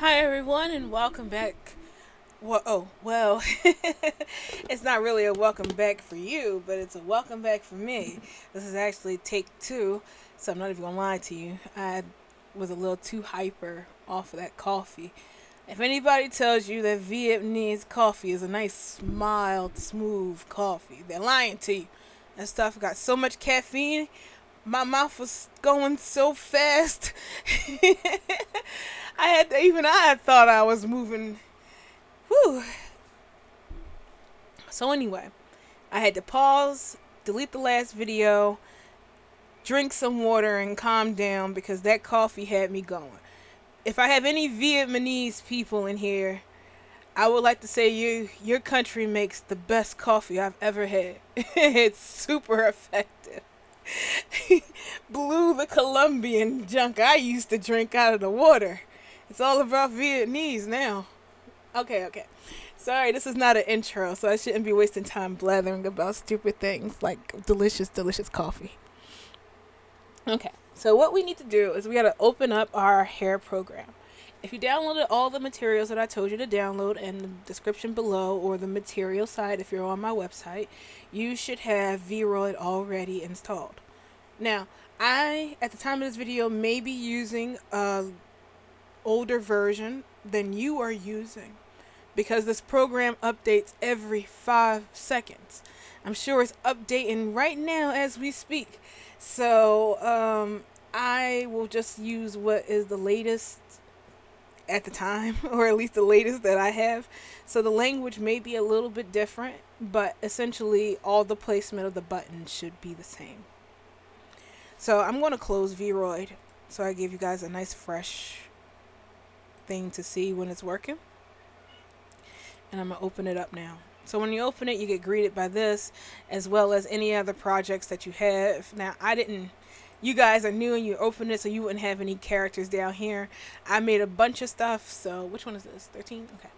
Hi everyone and welcome back. Well, it's not really a welcome back for you, but it's a welcome back for me. This is actually take two, so I'm not even gonna lie to you. I was a little too hyper off of that coffee. If anybody tells you that Vietnamese coffee is a nice, mild, smooth coffee, they're lying to you. That stuff got so much caffeine, my mouth was going so fast. Even I had thought I was moving. Whew. So anyway, I had to pause, delete the last video, drink some water, and calm down because that coffee had me going. If I have any Vietnamese people in here, I would like to say your country makes the best coffee I've ever had. It's super effective. Blew the Colombian junk I used to drink out of the water. It's all about Vietnamese now. Okay. Sorry, this is not an intro, so I shouldn't be wasting time blathering about stupid things like delicious, delicious coffee. Okay, so what we need to do is we gotta open up our hair program. If you downloaded all the materials that I told you to download in the description below or the material side if you're on my website, you should have Vroid already installed. Now, I, at the time of this video, may be using a older version than you are using because this program updates every 5 seconds. I'm sure it's updating right now as we speak. So I will just use what is the latest at the time, or at least the latest that I have. So the language may be a little bit different, but essentially all the placement of the buttons should be the same. So I'm going to close Vroid so I give you guys a nice fresh thing to see when it's working. And I'm going to open it up now. So when you open it, you get greeted by this, as well as any other projects that you have. Now, you guys are new and you open it, so you wouldn't have any characters down here. I made a bunch of stuff, so which one is this? 13? Okay.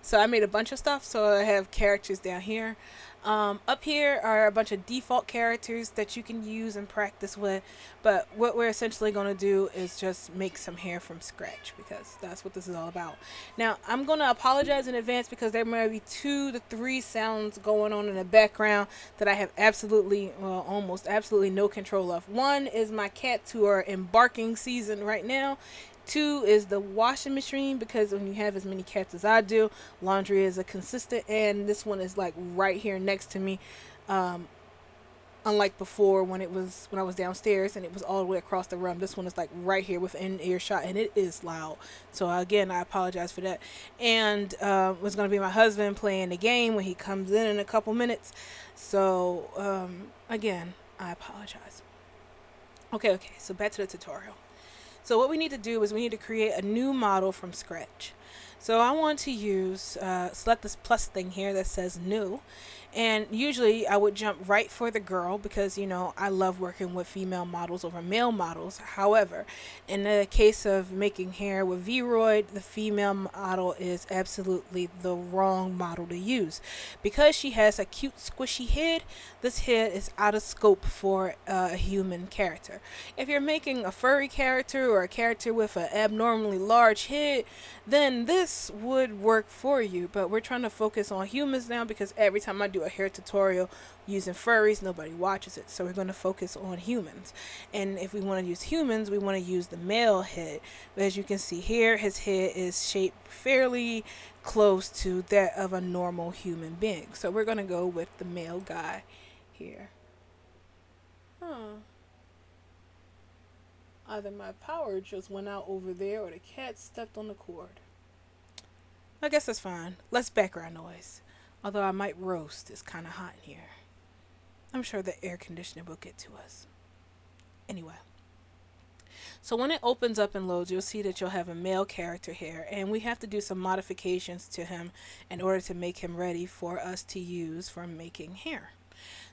So I made a bunch of stuff, so I have characters down here. Up here are a bunch of default characters that you can use and practice with, but what we're essentially going to do is just make some hair from scratch because that's what this is all about. Now, I'm going to apologize in advance because there might be 2 to 3 sounds going on in the background that I have almost absolutely no control of. One is my cats who are in barking season right now. 2 is the washing machine because when you have as many cats as I do, laundry is a consistent, and this one is like right here next to me. Unlike before when I was downstairs and it was all the way across the room, this one is like right here within earshot and it is loud. So again, I apologize for that. And was going to be my husband playing the game when he comes in a couple minutes. So again, I apologize. Okay. So back to the tutorial. So what we need to do is we need to create a new model from scratch. So I want to use, select this plus thing here that says new. And usually I would jump right for the girl because, I love working with female models over male models. However, in the case of making hair with Vroid, the female model is absolutely the wrong model to use. Because she has a cute squishy head, this head is out of scope for a human character. If you're making a furry character or a character with an abnormally large head, then this would work for you. But we're trying to focus on humans now because every time I do a hair tutorial using furries, nobody watches it. So we're going to focus on humans. And if we want to use humans, we want to use the male head. But as you can see here, his head is shaped fairly close to that of a normal human being. So we're going to go with the male guy here. Either my power just went out over there or the cat stepped on the cord. I guess that's fine. Less background noise. Although I might roast. It's kind of hot in here. I'm sure the air conditioner will get to us. Anyway. So when it opens up and loads, you'll see that you'll have a male character here. And we have to do some modifications to him in order to make him ready for us to use for making hair.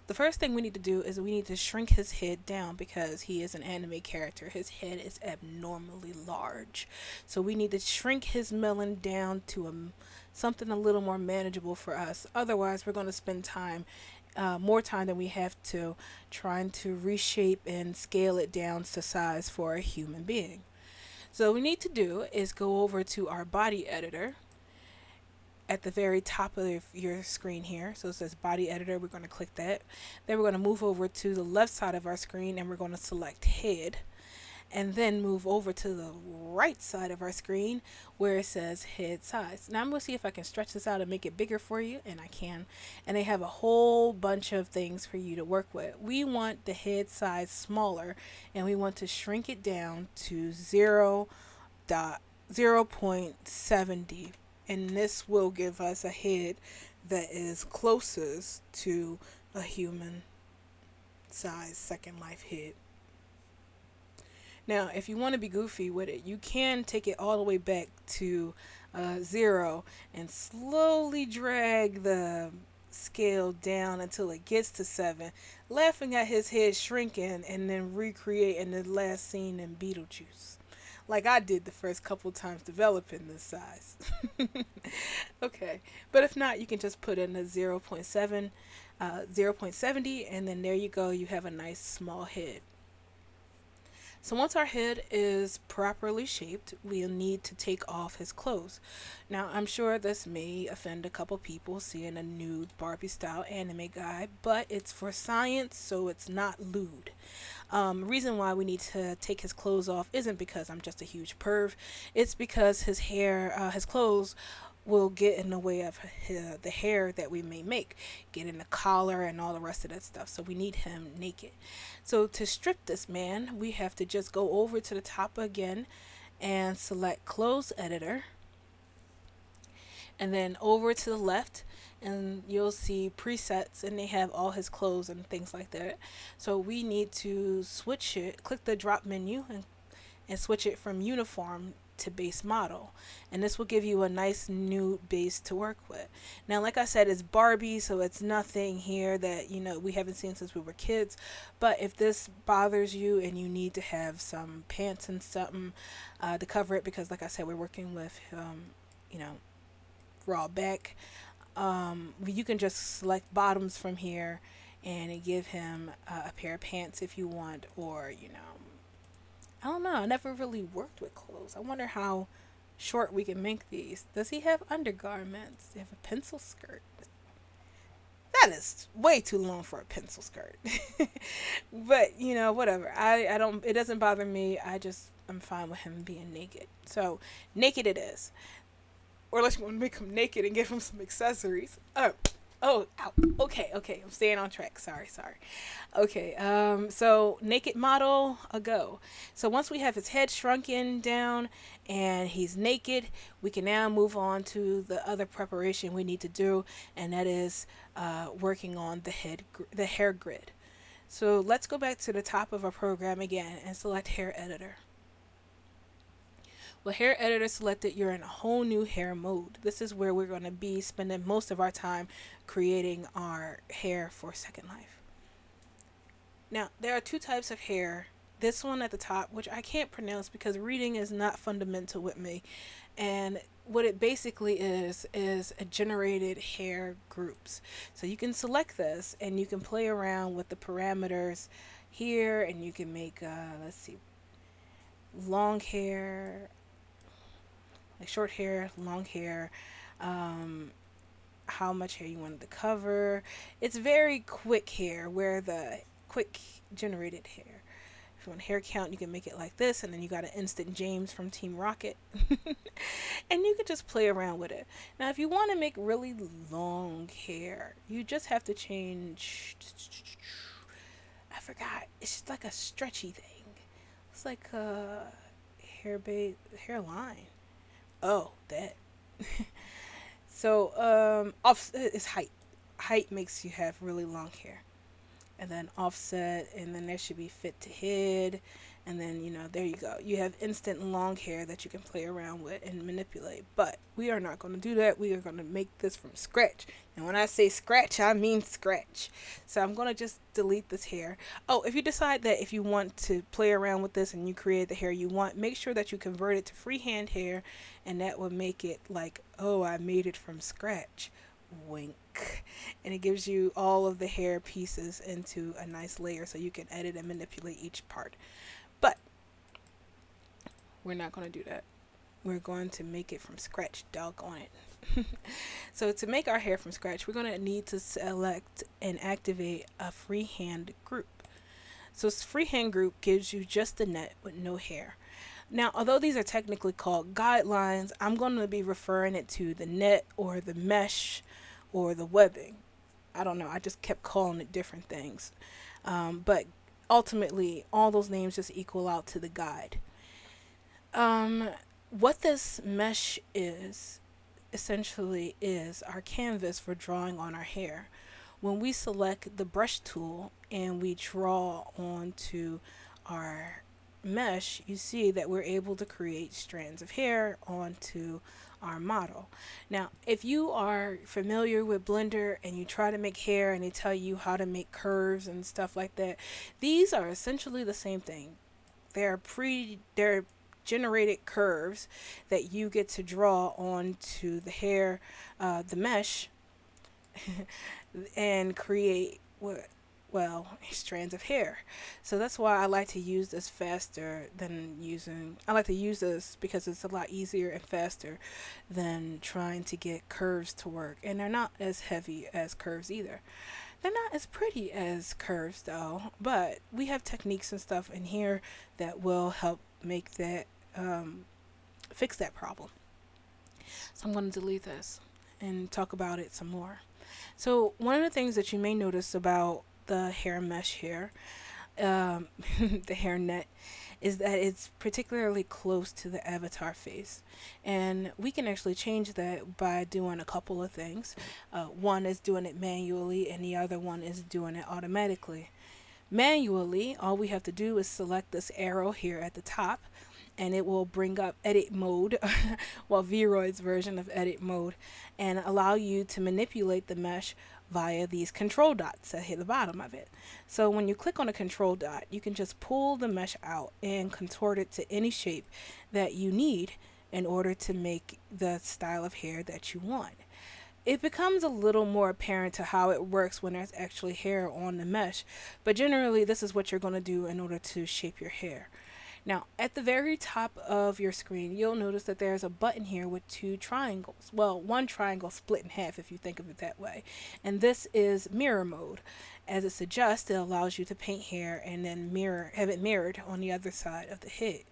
The first thing we need to do is we need to shrink his head down because he is an anime character. His head is abnormally large. So we need to shrink his melon down to something a little more manageable for us. Otherwise, we're going to spend more time than we have to trying to reshape and scale it down to size for a human being. So what we need to do is go over to our body editor at the very top of your screen here. So it says body editor. We're going to click that. Then we're going to move over to the left side of our screen and we're going to select head. And then move over to the right side of our screen where it says head size. Now I'm going to see if I can stretch this out and make it bigger for you, and I can. And they have a whole bunch of things for you to work with. We want the head size smaller, and we want to shrink it down to 0.70, and this will give us a head that is closest to a human size Second Life head. Now, if you want to be goofy with it, you can take it all the way back to 0 and slowly drag the scale down until it gets to 7, laughing at his head shrinking and then recreating the last scene in Beetlejuice. Like I did the first couple times developing this size. Okay, but if not, you can just put in a 0.7, 0.70, and then there you go, you have a nice small head. So once our head is properly shaped, we'll need to take off his clothes. Now, I'm sure this may offend a couple people seeing a nude Barbie style anime guy, but it's for science, so it's not lewd. Reason why we need to take his clothes off isn't because I'm just a huge perv. It's because his hair, his clothes will get in the way of the hair that we may make, get in the collar and all the rest of that stuff. So we need him naked. So to strip this man, we have to just go over to the top again and select clothes editor, and then over to the left, and you'll see presets, and they have all his clothes and things like that. So we need to switch it, click the drop menu and switch it from uniform to base model, and this will give you a nice new base to work with. Now, like I said, it's Barbie, so it's nothing here that we haven't seen since we were kids, but if this bothers you and you need to have some pants and something to cover it, because like I said, we're working with raw back, you can just select bottoms from here and give him a pair of pants if you want, or I don't know. I never really worked with clothes. I wonder how short we can make these. Does he have undergarments? Does he have a pencil skirt? That is way too long for a pencil skirt. But, whatever. I don't, it doesn't bother me. I'm fine with him being naked. So, naked it is. Or unless you want to make him naked and give him some accessories. Oh, ow. Okay. I'm staying on track. Sorry. Okay. So naked model, a go. So once we have his head shrunken down and he's naked, we can now move on to the other preparation we need to do, and that is working on the hair grid. So let's go back to the top of our program again and select hair editor. Well, hair editor selected, you're in a whole new hair mode. This is where we're going to be spending most of our time creating our hair for Second Life. Now, there are two types of hair. This one at the top, which I can't pronounce because reading is not fundamental with me. And what it basically is a generated hair groups. So you can select this and you can play around with the parameters here, and you can make, long hair, like short hair, long hair, how much hair you wanted to cover. It's very quick hair, where the quick generated hair. If you want hair count, you can make it like this, and then you got an instant James from Team Rocket. And you can just play around with it. Now, if you want to make really long hair, you just have to change, I forgot, it's just like a stretchy thing. It's like a hairline. Oh, that. So, offset is height. Height makes you have really long hair. And then offset, and then there should be fit to head. And then, there you go. You have instant long hair that you can play around with and manipulate. But we are not going to do that. We are going to make this from scratch. And when I say scratch, I mean scratch. So I'm going to just delete this hair. Oh, if you decide that if you want to play around with this and you create the hair you want, make sure that you convert it to freehand hair. And that will make it like, oh, I made it from scratch. Wink. And it gives you all of the hair pieces into a nice layer so you can edit and manipulate each part. But we're not going to do that. We're going to make it from scratch, doggone it. So to make our hair from scratch, we're going to need to select and activate a freehand group. So freehand group gives you just the net with no hair. Now, although these are technically called guidelines, I'm going to be referring it to the net or the mesh or the webbing. I don't know. I just kept calling it different things. But ultimately, all those names just equal out to the guide. Um, what this mesh is essentially is our canvas for drawing on our hair. When we select the brush tool and we draw onto our mesh, you see that we're able to create strands of hair onto our model. Now, if you are familiar with Blender and you try to make hair and they tell you how to make curves and stuff like that, these are essentially the same thing. They're generated curves that you get to draw onto the hair, the mesh, and create strands of hair. So that's why I like to use this faster than I like to use this because it's a lot easier and faster than trying to get curves to work. And they're not as heavy as curves either. They're not as pretty as curves though, but we have techniques and stuff in here that will help make that fix that problem. So I'm going to delete this and talk about it some more. So one of the things that you may notice about the hair mesh here, the hair net, is that it's particularly close to the avatar face. And we can actually change that by doing a couple of things. One is doing it manually and the other one is doing it automatically. Manually, all we have to do is select this arrow here at the top and it will bring up edit mode, well, Vroid's version of edit mode, and allow you to manipulate the mesh via these control dots that hit the bottom of it. So when you click on a control dot, you can just pull the mesh out and contort it to any shape that you need in order to make the style of hair that you want. It becomes a little more apparent to how it works when there's actually hair on the mesh, but generally this is what you're going to do in order to shape your hair. Now, at the very top of your screen, you'll notice that there's a button here with two triangles. Well, one triangle split in half if you think of it that way. And this is mirror mode. As it suggests, it allows you to paint hair and then have it mirrored on the other side of the head,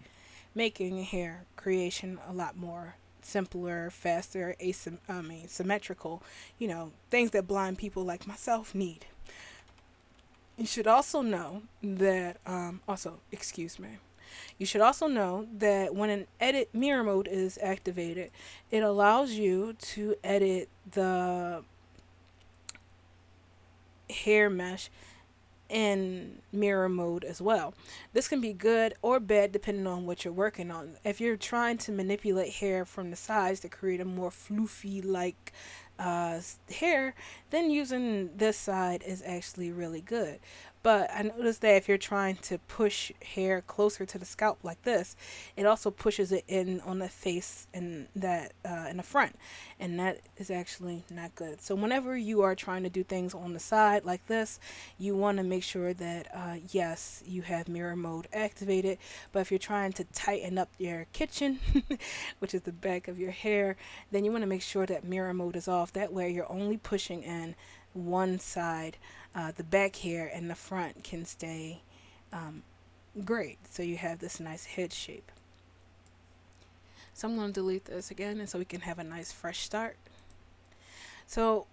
making hair creation a lot more simpler, faster, symmetrical, things that blind people like myself need. You should also know that, you should also know that when an edit mirror mode is activated, it allows you to edit the hair mesh in mirror mode as well. This can be good or bad depending on what you're working on. If you're trying to manipulate hair from the sides to create a more floofy like hair, then using this side is actually really good. But I noticed that if you're trying to push hair closer to the scalp like this, it also pushes it in on the face and that in the front, and that is actually not good. So whenever you are trying to do things on the side like this, you want to make sure that yes, you have mirror mode activated. But if you're trying to tighten up your kitchen, which is the back of your hair, then you want to make sure that mirror mode is off. That way, you're only pushing in one side. The back hair and the front can stay great. So you have this nice head shape. So I'm going to delete this again and so we can have a nice fresh start. So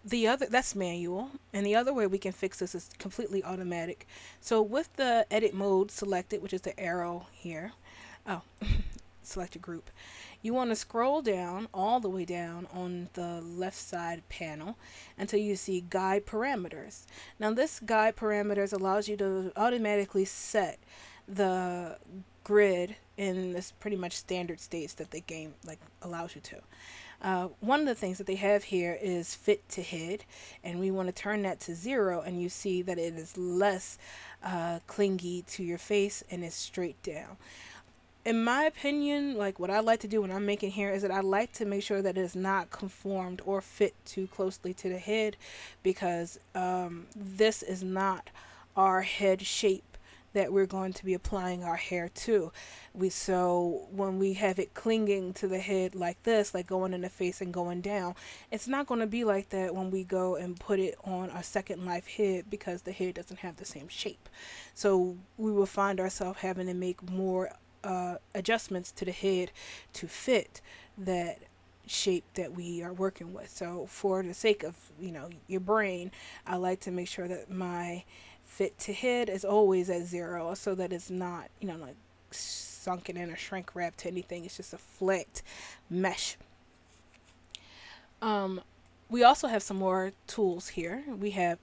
that's manual, and the other way we can fix this is completely automatic. So with the edit mode selected, which is the arrow here, select a group. You want to scroll down all the way down on the left side panel until you see guide parameters. Now this guide parameters allows you to automatically set the grid in this pretty much standard states that the game allows you to. One of the things that they have here is fit to head, and we want to turn that to 0, and you see that it is less clingy to your face and is straight down. In my opinion, what I like to do when I'm making hair is that I like to make sure that it is not conformed or fit too closely to the head, because this is not our head shape that we're going to be applying our hair to. So when we have it clinging to the head like this, like going in the face and going down, it's not going to be like that when we go and put it on our second life head, because the head doesn't have the same shape. So we will find ourselves having to make more adjustments to the head to fit that shape that we are working with. So for the sake of, your brain, I like to make sure that my fit to head is always at 0, so that it's not, like sunken in or shrink wrapped to anything. It's just a flat mesh. Um, we also have some more tools here.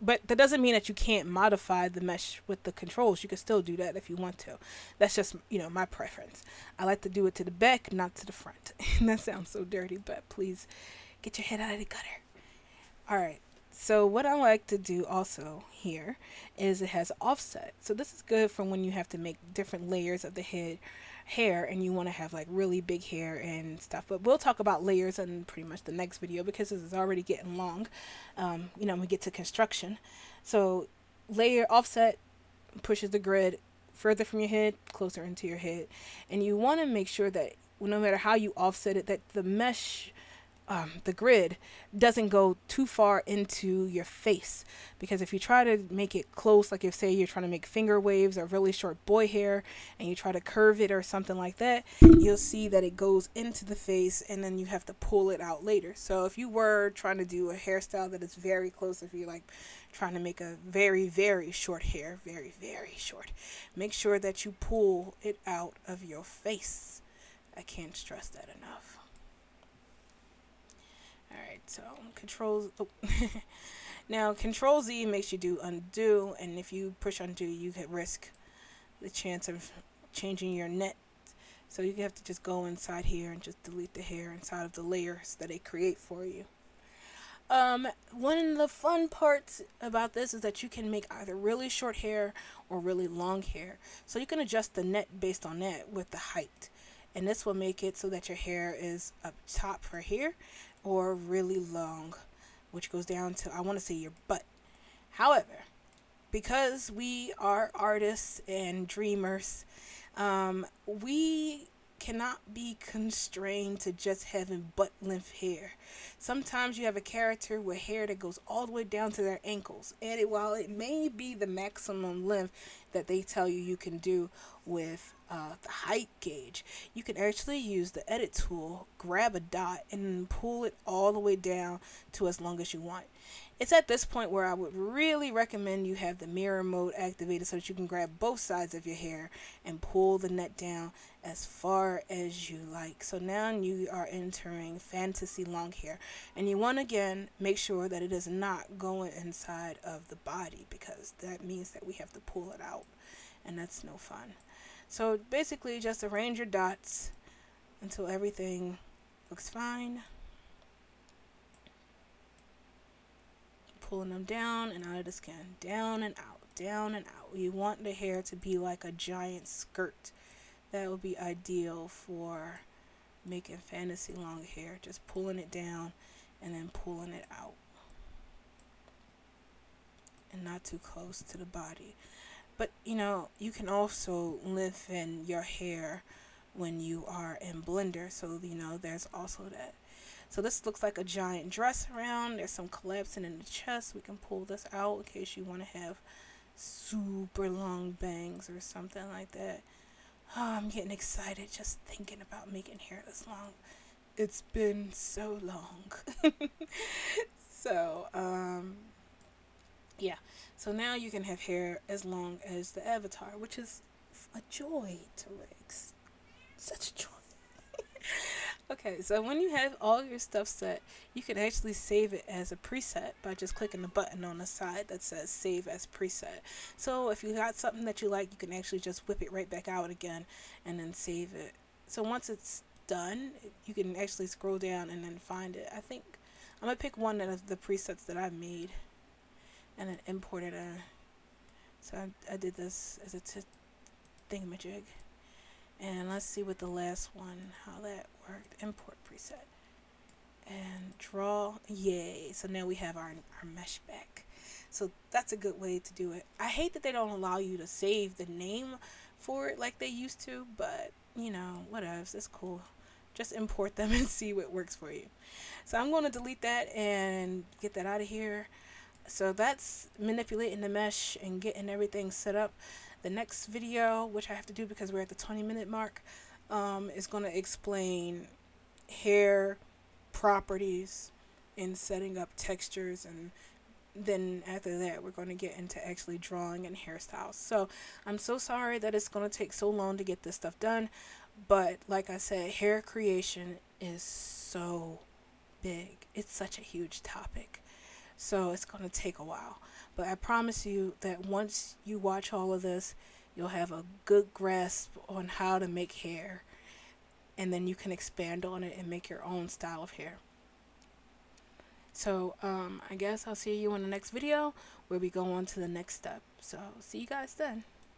But that doesn't mean that you can't modify the mesh with the controls. You can still do that if you want to. That's just, my preference. I like to do it to the back, not to the front. That sounds so dirty, but please get your head out of the gutter. All right. So what I like to do also here is it has offset. So this is good for when you have to make different layers of the hair and you want to have like really big hair and stuff. But we'll talk about layers in pretty much the next video, because this is already getting long. When we get to construction. So layer offset pushes the grid further from your head, closer into your head. And you want to make sure that no matter how you offset it, that the mesh, the grid doesn't go too far into your face, because if you try to make it close, like if say you're trying to make finger waves or really short boy hair and you try to curve it or something like that, you'll see that it goes into the face and then you have to pull it out later. So if you were trying to do a hairstyle that is very close, if you're like trying to make a very, very short hair, very, very short, make sure that you pull it out of your face. I can't stress that enough. Alright, so now Control Z makes you do undo, and if you push undo, you could risk the chance of changing your net. So you have to just go inside here and just delete the hair inside of the layers that it create for you. One of the fun parts about this is that you can make either really short hair or really long hair. So you can adjust the net based on that with the height. And this will make it so that your hair is up top for here or really long, which goes down to, I want to say, your butt. However, because we are artists and dreamers, we cannot be constrained to just having butt length hair. Sometimes you have a character with hair that goes all the way down to their ankles, and while it may be the maximum length that they tell you can do with the height gauge, you can actually use the edit tool, grab a dot, and pull it all the way down to as long as you want. It's at this point where I would really recommend you have the mirror mode activated so that you can grab both sides of your hair and pull the net down as far as you like. So now you are entering fantasy long hair, and you want to again make sure that it is not going inside of the body, because that means that we have to pull it out, and that's no fun. So basically just arrange your dots until everything looks fine. Pulling them down and out of the skin, down and out, down and out. You want the hair to be like a giant skirt. That would be ideal for making fantasy long hair. Just pulling it down and then pulling it out, and not too close to the body. But you can also lengthen your hair when you are in Blender, so there's also that. So this looks like a giant dress around. There's some collapsing in the chest. We can pull this out in case you want to have super long bangs or something like that. Oh, I'm getting excited just thinking about making hair this long. It's been so long. So, yeah. So now you can have hair as long as the avatar, which is a joy to Rex. Such a joy. Okay, so when you have all your stuff set, you can actually save it as a preset by just clicking the button on the side that says save as preset. So if you got something that you like, you can actually just whip it right back out again and then save it. So once it's done, you can actually scroll down and then find it. I think I'm going to pick one of the presets that I made and then import it in. So I did this as a thingamajig. And let's see with the last one how that worked. Import preset and draw. Yay. So now we have our mesh back. So that's a good way to do it. I hate that they don't allow you to save the name for it like they used to, but you know, whatevs, it's cool. Just import them and see what works for you. So I'm going to delete that and get that out of here. So that's manipulating the mesh and getting everything set up. The next video, which I have to do because we're at the 20-minute mark, is going to explain hair properties and setting up textures, and then after that we're going to get into actually drawing and hairstyles. So I'm so sorry that it's going to take so long to get this stuff done, but like I said, hair creation is so big. It's such a huge topic. So it's going to take a while. But I promise you that once you watch all of this, you'll have a good grasp on how to make hair. And then you can expand on it and make your own style of hair. So I guess I'll see you in the next video where we go on to the next step. So see you guys then.